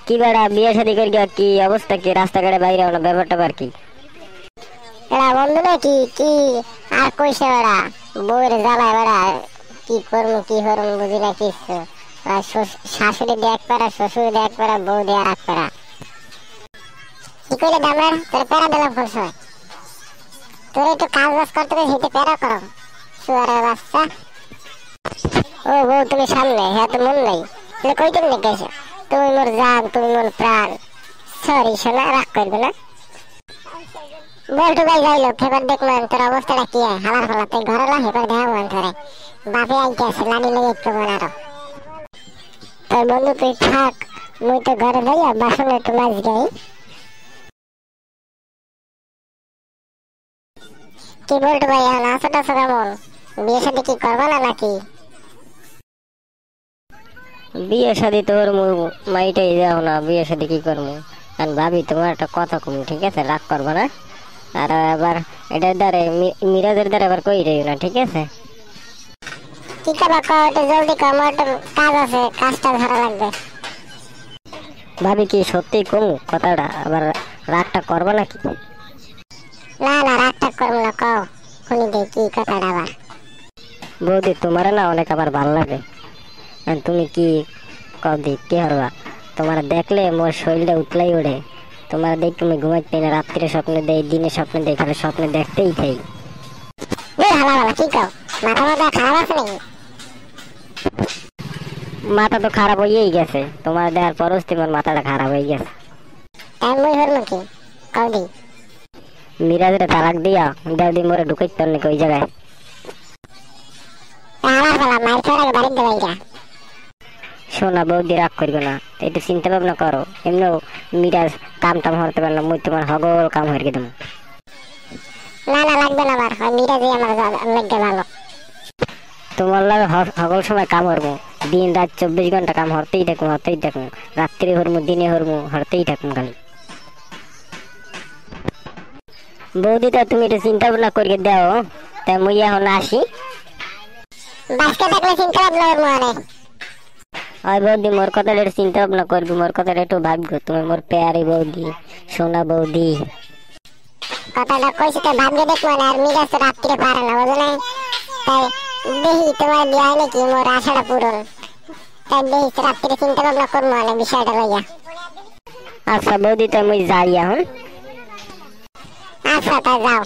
কি বেড়া বিয়ে শাদী করে গিয়া কি অবস্থা, কি রাস্তাঘাটে বাইরে হলো ব্যাপারটা আর কি? এরা বন্ধু নাকি কি আর কইছে বেড়া বউয়ের জ্বালায় বেড়া কি করবো বুঝি না কিছু। আর শাশুড়ি দিয়ে এক পারা, শ্বশুর দিয়ে এক পারা, বউ দিয়ে আর এক পারা। কি কইলে দামরা তোর প্যারা দিলাম ফোন সময়, তোর একটু কাজ বাজ করতে হবে, হেঁটে প্যারা করো শুয়ারের বাচ্চা। ও বউ তুমি সামনে, হ্যাঁ তো মন নাই, তুমি কই তুমি গেছো? তুমি মোর জান, তুমি মোর প্রাণ। সরি শোনা, রাগ করবে না। বলটু ভাই যাইলো ফেবার দেখলাম তোর অবস্থাটা কি হয় হালার ফালা, তুই ঘরে লা হেবার দেখা মন ধরে বাপে আইতে আছে লানি লেগে একটু বানারো। তোর বন্ধু তুই থাক, মুই তো ঘরে যাইয়া বাসন একটু মাছ গাই। কি বলটু ভাই এখন আছো টাছো কেমন? বিয়ে শাদী কি করবা না নাকি? বিয়ে শাদী তোর মাইটাই যাও না, বিয়ে শাদী কি করবো? কারণ ভাবি তোমার একটা কথা কম, ঠিক আছে? রাগ করবো না। আর আবার এটার দ্বারে মিরাজের দ্বারা আবার কই রইও না, ঠিক আছে? কি করবা কও, একটু জলদি কও, আমার একটু কাজ আছে, কাজটা ধরা লাগবে। ভাবি কি সত্যি কম কথাটা, আবার রাগটা করবো নাকি? না না রাগটা করবো না, কও শুনি দে কি কথাটা আবার। বৌদি তোমার না অনেক আমার ভালো লাগে। আর তুমি কি কদি কি হরবা, তোমার দেখলে মোর শরীরটা উতলাই ওঠে। তোমার দেখ তুমি ঘুমাইতে পাই না, রাত্রে স্বপ্নে দেই, দিনে স্বপ্নে দেই, খালি স্বপ্নে দেখতেই থাই। এই হালা হালা কি কও, মাথা মাথা খারাপ আছে নাকি? মাথা তো খারাপ হয়েই গেছে, তোমার দেখার পরও তোমার মাথাটা খারাপ হয়ে গেছে। টাইম বই হর নাকি কও দি। মিরাজের তালাক দিয়া দেও দি মোরে ঢুকাই তোর নাকি ওই জায়গায়। হালা হালা মাইর খাওয়ার আগে বাড়িতে বাইরা। শোনা বৌদি রাগ করিও না, একটু চিন্তা ভাবনা করো। এমনিও মিরাজ কাম টাম হরতে পারলাম, মুই তোমার হগল কাম হরিয়ে দেবো। না না লাগবে না, আমার ওই মিরাজই আমার লাগবে ভালো। তোমার লাগে হগল সময় কাম হরবো, দিন রাত 24 ঘন্টা কাম হরতেই থাকুন রাত্রি হরমু দিনে হরমু হরতেই থাকুন খালি। বৌদিটা তুমি একটু চিন্তা ভাবনা করিয়ে দাও, তাই মুই এখন আসি। বাসকে দেখলে চিন্তা ভাবনা করবো আরে। ওই বৌদি মোর কথা একটু চিন্তা ভাবনা করবি, মোর কথা একটু ভাববো। তুমি মোর প্যারি বৌদি, সোনা বৌদি। কথাটা কইছি তো ভাববে দেখবো না, আর মিরাজ তো রাত্রিরে পারে না বুঝো না। তাই দেখি তোমার বিয়ে হয় নাকি মোর আশাটা পূরণ। তাই দেখি রাত্রিরে চিন্তা ভাবনা করবো না বিষয়টা লইয়া। আচ্ছা বৌদি তো মুই যাই এখন। আচ্ছা তাই যাও।